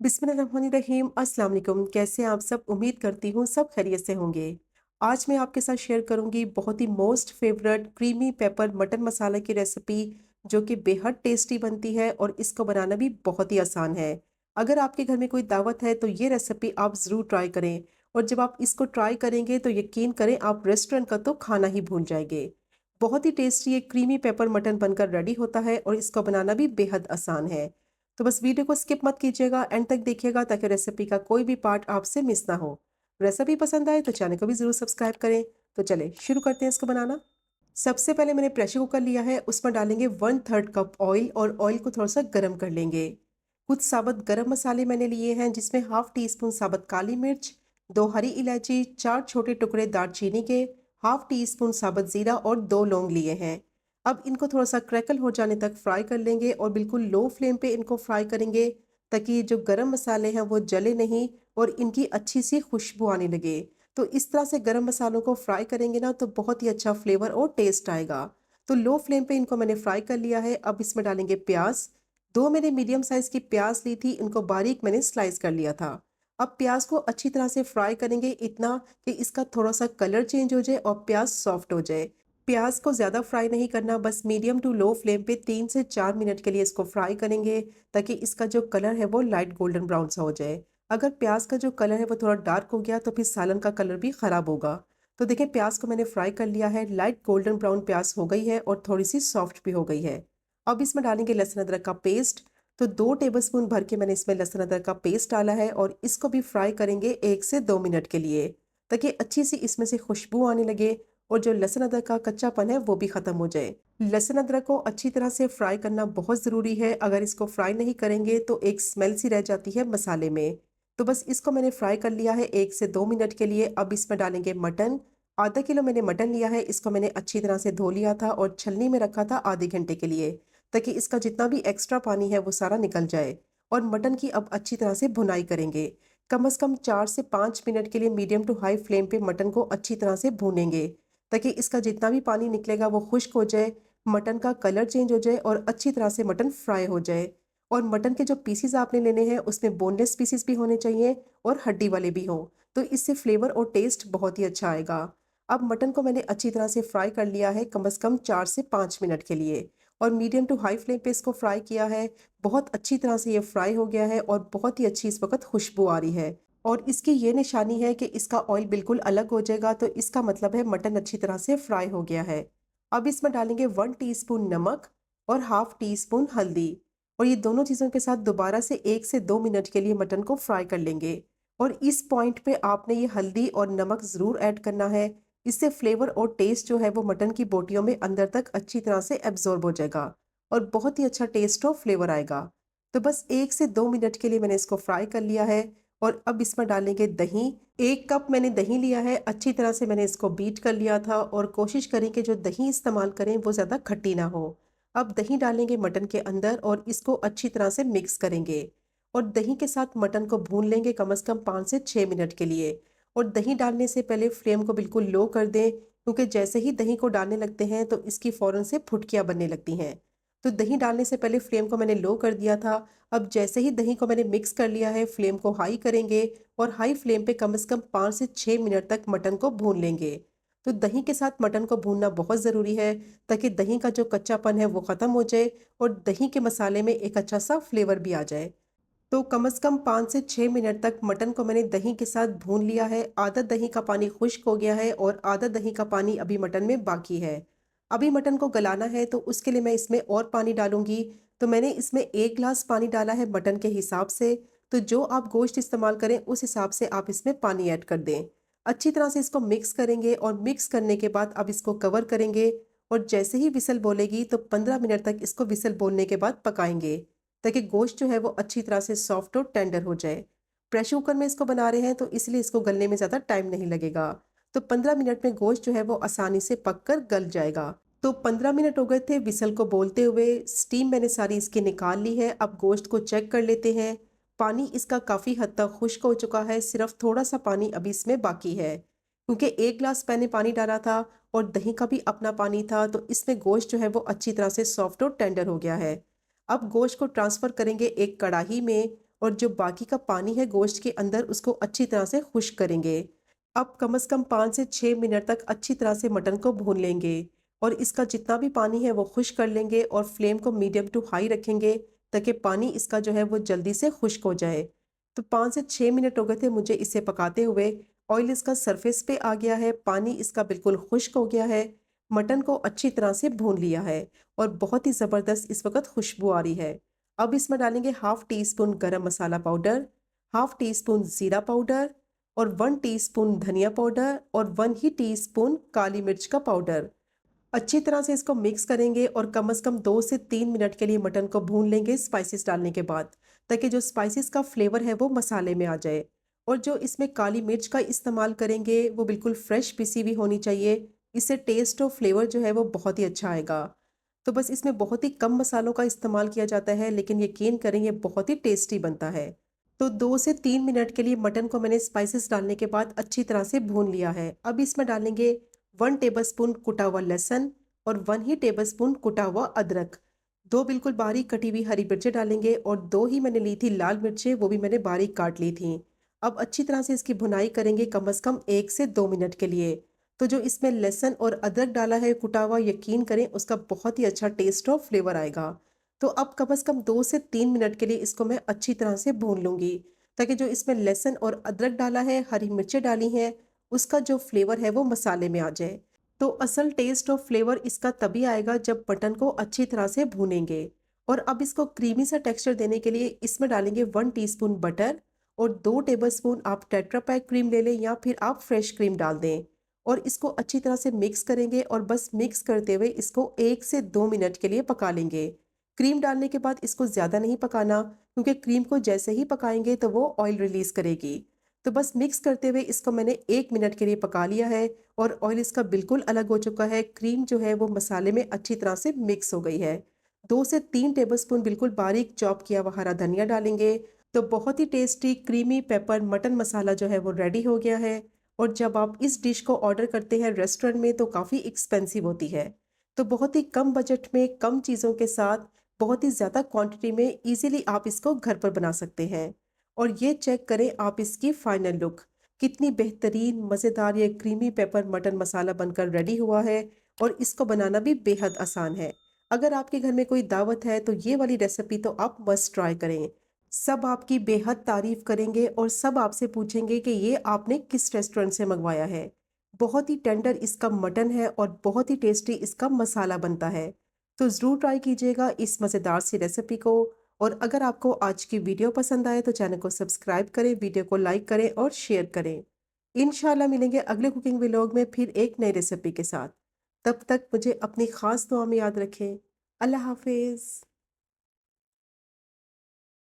बिस्मिल्लाहिर्रहमानिर्रहीम। अस्सलाम वालेकुम। कैसे हैं आप सब? उम्मीद करती हूँ सब खैरियत से होंगे। आज मैं आपके साथ शेयर करूँगी बहुत ही most favourite creamy pepper mutton masala की रेसिपी, जो कि बेहद टेस्टी बनती है और इसको बनाना भी बहुत ही आसान है। अगर आपके घर में कोई दावत है तो ये रेसिपी आप ज़रूर ट्राई करें, और जब आप इसको ट्राई करेंगे तो यकीन करें आप रेस्टोरेंट का तो खाना ही भूल जाएंगे। बहुत ही टेस्टी ये क्रीमी पेपर मटन बनकर रेडी होता है और इसको बनाना भी बेहद आसान है। तो बस वीडियो को स्किप मत कीजिएगा, एंड तक देखिएगा ताकि रेसिपी का कोई भी पार्ट आपसे मिस ना हो। रेसिपी पसंद आए तो चैनल को भी ज़रूर सब्सक्राइब करें। तो चले शुरू करते हैं इसको बनाना। सबसे पहले मैंने प्रेशर कुकर लिया है, उसमें डालेंगे 1/3 कप ऑयल और ऑयल को थोड़ा सा गर्म कर लेंगे। कुछ साबुत गरम मसाले मैंने लिए हैं, जिसमें हाफ टी स्पून साबुत काली मिर्च, 2 हरी इलायची, 4 छोटे टुकड़े दालचीनी के, हाफ टी स्पून साबुत जीरा और 2 लौंग लिए हैं। अब इनको थोड़ा सा क्रैकल हो जाने तक फ्राई कर लेंगे और बिल्कुल लो फ्लेम पे इनको फ्राई करेंगे, ताकि ये जो गरम मसाले हैं वो जले नहीं और इनकी अच्छी सी खुशबू आने लगे। तो इस तरह से गरम मसालों को फ्राई करेंगे ना तो बहुत ही अच्छा फ्लेवर और टेस्ट आएगा। तो लो फ्लेम पे इनको मैंने फ्राई कर लिया है। अब इसमें डालेंगे प्याज। दो मैंने मीडियम साइज की प्याज ली थी, इनको बारीक मैंने स्लाइस कर लिया था। अब प्याज को अच्छी तरह से फ्राई करेंगे, इतना कि इसका थोड़ा सा कलर चेंज हो जाए और प्याज सॉफ्ट हो जाए। प्याज को ज़्यादा फ्राई नहीं करना, बस मीडियम टू लो फ्लेम पे 3 से 4 मिनट के लिए इसको फ्राई करेंगे, ताकि इसका जो कलर है वो लाइट गोल्डन ब्राउन सा हो जाए। अगर प्याज का जो कलर है वो थोड़ा डार्क हो गया तो फिर सालन का कलर भी ख़राब होगा। तो देखिए प्याज को मैंने फ्राई कर लिया है, लाइट गोल्डन ब्राउन प्याज हो गई है और थोड़ी सी सॉफ्ट भी हो गई है। अब इसमें डालेंगे लहसुन अदरक का पेस्ट। तो 2 टेबल स्पून भर के मैंने इसमें लहसुन अदरक का पेस्ट डाला है और इसको भी फ्राई करेंगे 1 से 2 मिनट के लिए, ताकि अच्छी सी इसमें से खुशबू आने लगे और जो लहसुन अदरक का कच्चापन है वो भी खत्म हो जाए। लहसुन अदरक को अच्छी तरह से फ्राई करना बहुत ज़रूरी है, अगर इसको फ्राई नहीं करेंगे तो एक स्मेल सी रह जाती है मसाले में। तो बस इसको मैंने फ्राई कर लिया है 1 से 2 मिनट के लिए। अब इसमें डालेंगे मटन। आधा किलो मैंने मटन लिया है, इसको मैंने अच्छी तरह से धो लिया था और छलनी में रखा था आधे घंटे के लिए, ताकि इसका जितना भी एक्स्ट्रा पानी है वो सारा निकल जाए। और मटन की अब अच्छी तरह से भुनाई करेंगे। कम से कम 4 से 5 मिनट के लिए मीडियम टू हाई फ्लेम पे मटन को अच्छी तरह से भूनेंगे, ताकि इसका जितना भी पानी निकलेगा वो खुश्क हो जाए, मटन का कलर चेंज हो जाए और अच्छी तरह से मटन फ्राई हो जाए। और मटन के जो पीसीज आपने लेने हैं उसमें बोनलेस पीसीज भी होने चाहिए और हड्डी वाले भी हों, तो इससे फ्लेवर और टेस्ट बहुत ही अच्छा आएगा। अब मटन को मैंने अच्छी तरह से फ्राई कर लिया है, कम से कम 4 से 5 मिनट के लिए, और मीडियम टू हाई फ्लेम पे इसको फ्राई किया है। बहुत अच्छी तरह से ये फ्राई हो गया है और बहुत ही अच्छी इस वक्त खुशबू आ रही है। और इसकी ये निशानी है कि इसका ऑयल बिल्कुल अलग हो जाएगा, तो इसका मतलब है मटन अच्छी तरह से फ्राई हो गया है। अब इसमें डालेंगे 1 टीस्पून नमक और हाफ टी स्पून हल्दी, और ये दोनों चीज़ों के साथ दोबारा से 1 से 2 मिनट के लिए मटन को फ्राई कर लेंगे। और इस पॉइंट पे आपने ये हल्दी और नमक ज़रूर ऐड करना है, इससे फ्लेवर और टेस्ट जो है वो मटन की बोटियों में अंदर तक अच्छी तरह से एब्जॉर्ब हो जाएगा और बहुत ही अच्छा टेस्ट और फ्लेवर आएगा। तो बस 1 से 2 मिनट के लिए मैंने इसको फ्राई कर लिया है। और अब इसमें डालेंगे दही। 1 कप मैंने दही लिया है, अच्छी तरह से मैंने इसको बीट कर लिया था, और कोशिश करें कि जो दही इस्तेमाल करें वो ज़्यादा खट्टी ना हो। अब दही डालेंगे मटन के अंदर और इसको अच्छी तरह से मिक्स करेंगे, और दही के साथ मटन को भून लेंगे कम से कम 5 से 6 मिनट के लिए। और दही डालने से पहले फ्लेम को बिल्कुल लो कर दें, क्योंकि जैसे ही दही को डालने लगते हैं तो इसकी फ़ौरन से फुटकियाँ बनने लगती हैं। तो दही डालने से पहले फ्लेम को मैंने लो कर दिया था। अब जैसे ही दही को मैंने मिक्स कर लिया है, फ्लेम को हाई करेंगे और हाई फ्लेम पे कम से कम 5 से 6 मिनट तक मटन को भून लेंगे। तो दही के साथ मटन को भूनना बहुत ज़रूरी है, ताकि दही का जो कच्चापन है वो ख़त्म हो जाए और दही के मसाले में एक अच्छा सा फ्लेवर भी आ जाए। तो कम से कम 5 से 6 मिनट तक मटन को मैंने दही के साथ भून लिया है। आधा दही का पानी खुश्क हो गया है और आधा दही का पानी अभी मटन में बाकी है। अभी मटन को गलाना है तो उसके लिए मैं इसमें और पानी डालूंगी। तो मैंने इसमें 1 गिलास पानी डाला है मटन के हिसाब से। तो जो आप गोश्त इस्तेमाल करें उस हिसाब से आप इसमें पानी ऐड कर दें। अच्छी तरह से इसको मिक्स करेंगे और मिक्स करने के बाद अब इसको कवर करेंगे, और जैसे ही विसल बोलेगी तो 15 मिनट तक इसको विसल बोलने के बाद पकाएंगे, ताकि गोश्त जो है वो अच्छी तरह से सॉफ्ट और टेंडर हो जाए। प्रेशर कुकर में इसको बना रहे हैं तो इसलिए इसको गलने में ज़्यादा टाइम नहीं लगेगा। तो 15 मिनट में गोश्त जो है वो आसानी से पककर गल जाएगा। तो 15 मिनट हो गए थे विसल को बोलते हुए, स्टीम मैंने सारी इसकी निकाल ली है। अब गोश्त को चेक कर लेते हैं। पानी इसका काफ़ी हद तक खुश्क हो चुका है, सिर्फ थोड़ा सा पानी अभी इसमें बाकी है, क्योंकि 1 गिलास मैंने पानी डाला था और दही का भी अपना पानी था, तो इसमें गोश्त जो है वो अच्छी तरह से सॉफ्ट और टेंडर हो गया है। अब गोश्त को ट्रांसफ़र करेंगे एक कढ़ाई में, और जो बाकी का पानी है गोश्त के अंदर उसको अच्छी तरह से खुश्क करेंगे। अब कम से कम 5 से 6 मिनट तक अच्छी तरह से मटन को भून लेंगे और इसका जितना भी पानी है वो खुश्क कर लेंगे और फ्लेम को मीडियम टू हाई रखेंगे ताकि पानी इसका जो है वो जल्दी से खुश्क हो जाए। तो 5 से 6 मिनट हो गए थे मुझे इसे पकाते हुए। ऑयल इसका सरफेस पे आ गया है, पानी इसका बिल्कुल खुश्क हो गया है, मटन को अच्छी तरह से भून लिया है और बहुत ही ज़बरदस्त इस वक्त खुशबू आ रही है। अब इसमें डालेंगे हाफ टी स्पून गरम मसाला पाउडर, हाफ टी स्पून ज़ीरा पाउडर और 1 टीस्पून धनिया पाउडर और 1 ही टीस्पून काली मिर्च का पाउडर। अच्छी तरह से इसको मिक्स करेंगे और कम से कम 2 से 3 मिनट के लिए मटन को भून लेंगे स्पाइसेस डालने के बाद, ताकि जो स्पाइसेस का फ्लेवर है वो मसाले में आ जाए। और जो इसमें काली मिर्च का इस्तेमाल करेंगे वो बिल्कुल फ्रेश पिसी हुई होनी चाहिए, इससे टेस्ट और फ्लेवर जो है वो बहुत ही अच्छा आएगा। तो बस इसमें बहुत ही कम मसालों का इस्तेमाल किया जाता है, लेकिन यकीन करें ये बहुत ही टेस्टी बनता है। तो 2 से 3 मिनट के लिए मटन को मैंने स्पाइसेस डालने के बाद अच्छी तरह से भून लिया है। अब इसमें डालेंगे 1 टेबलस्पून कुटा हुआ लहसुन और 1 ही टेबलस्पून कुटा हुआ अदरक। 2 बिल्कुल बारीक कटी हुई हरी मिर्चें डालेंगे और 2 ही मैंने ली थी लाल मिर्चें, वो भी मैंने बारीक काट ली थी। अब अच्छी तरह से इसकी भुनाई करेंगे कम से कम 1 से 2 मिनट के लिए। तो जो इसमें लहसुन और अदरक डाला है कुटा हुआ, यकीन करें उसका बहुत ही अच्छा टेस्ट और फ्लेवर आएगा। तो अब कम से कम 2 से 3 मिनट के लिए इसको मैं अच्छी तरह से भून लूँगी, ताकि जो इसमें लहसुन और अदरक डाला है, हरी मिर्चें डाली हैं, उसका जो फ्लेवर है वो मसाले में आ जाए। तो असल टेस्ट और फ्लेवर इसका तभी आएगा जब मटन को अच्छी तरह से भूनेंगे। और अब इसको क्रीमी सा टेक्सचर देने के लिए इसमें डालेंगे 1 टीस्पून बटर और 2 टेबलस्पून आप टेट्रा पैक क्रीम ले लें या फिर आप फ्रेश क्रीम डाल दें। और इसको अच्छी तरह से मिक्स करेंगे और बस मिक्स करते हुए इसको 1 से 2 मिनट के लिए पका लेंगे। क्रीम डालने के बाद इसको ज़्यादा नहीं पकाना, क्योंकि क्रीम को जैसे ही पकाएंगे तो वो ऑयल रिलीज़ करेगी। तो बस मिक्स करते हुए इसको मैंने 1 मिनट के लिए पका लिया है और ऑयल इसका बिल्कुल अलग हो चुका है। क्रीम जो है वो मसाले में अच्छी तरह से मिक्स हो गई है। 2 से 3 टेबलस्पून बिल्कुल बारीक चॉप किया हुआ हरा धनिया डालेंगे। तो बहुत ही टेस्टी क्रीमी पेपर मटन मसाला जो है वो रेडी हो गया है। और जब आप इस डिश को ऑर्डर करते हैं रेस्टोरेंट में तो काफ़ी एक्सपेंसिव होती है। तो बहुत ही कम बजट में कम चीज़ों के साथ बहुत ही ज़्यादा क्वांटिटी में इजीली आप इसको घर पर बना सकते हैं। और ये चेक करें आप इसकी फाइनल लुक, कितनी बेहतरीन मज़ेदार ये क्रीमी पेपर मटन मसाला बनकर रेडी हुआ है। और इसको बनाना भी बेहद आसान है। अगर आपके घर में कोई दावत है तो ये वाली रेसिपी तो आप मस्ट ट्राई करें। सब आपकी बेहद तारीफ करेंगे और सब आपसे पूछेंगे कि ये आपने किस रेस्टोरेंट से मंगवाया है। बहुत ही टेंडर इसका मटन है और बहुत ही टेस्टी इसका मसाला बनता है। तो ज़रूर ट्राई कीजिएगा इस मज़ेदार सी रेसिपी को। और अगर आपको आज की वीडियो पसंद आए तो चैनल को सब्सक्राइब करें, वीडियो को लाइक करें और शेयर करें। इंशाल्लाह मिलेंगे अगले कुकिंग व्लॉग में फिर एक नई रेसिपी के साथ। तब तक मुझे अपनी ख़ास दुआ में याद रखें। अल्लाह हाफिज़।